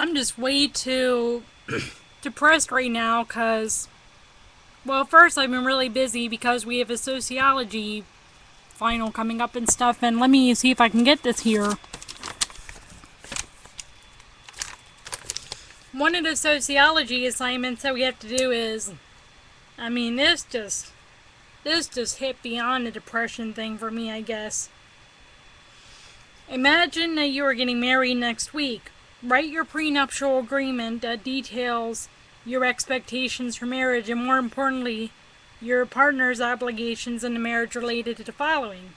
I'm just way too depressed right now because, well, first I've been really busy because we have a sociology final coming up and stuff, and let me see if I can get this here. One of the sociology assignments that we have to do is, this just hit beyond the depression thing for me, I guess. Imagine that you are getting married next week. Write your prenuptial agreement that details your expectations for marriage and, more importantly, your partner's obligations in the marriage related to the following: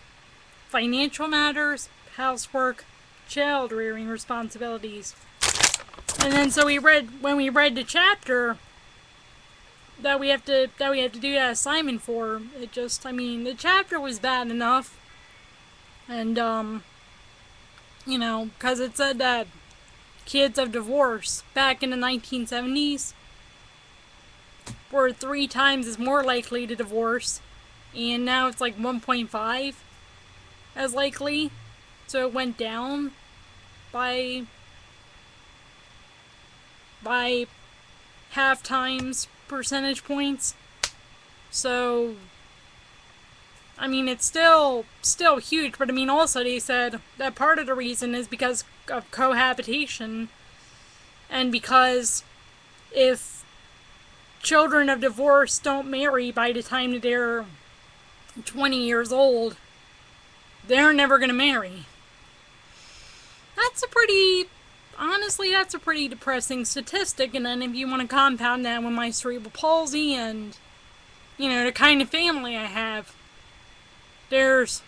financial matters, housework, child rearing responsibilities. And then so when we read the chapter that we have to do that assignment for, the chapter was bad enough. And because it said that kids of divorce back in the 1970s were 3 times as more likely to divorce, and now it's like 1.5 as likely. So it went down by half times percentage points. So it's still huge, but also they said that part of the reason is because of cohabitation, and because if children of divorce don't marry by the time that they're 20 years old, they're never going to marry. Honestly, that's a pretty depressing statistic. And then if you want to compound that with my cerebral palsy and, the kind of family I have, there's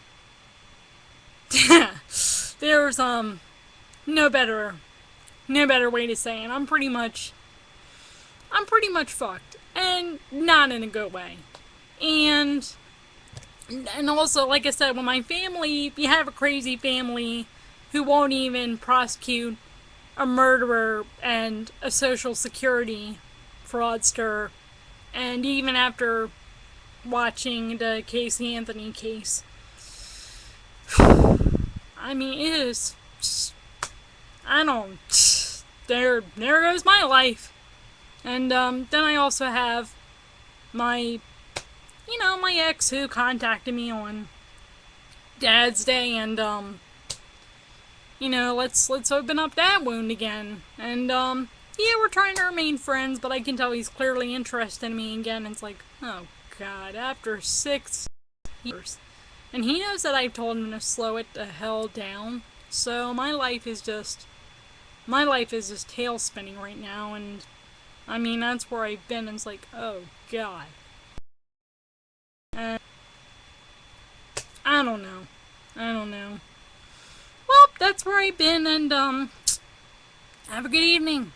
no better way to say it. I'm pretty much fucked, and not in a good way. And also, like I said, with my family, you have a crazy family who won't even prosecute a murderer and a social security fraudster. And even after watching the Caylee Anthony case, it is. There goes my life. And then I also have my ex who contacted me on Dad's Day, and let's open up that wound again. And yeah, we're trying to remain friends, but I can tell he's clearly interested in me again. And it's like, oh God, after 6 years. And he knows that I've told him to slow it the hell down. So my life is just tail spinning right now, and that's where I've been, and it's like, oh God. And I don't know. Well, that's where I've been, and have a good evening.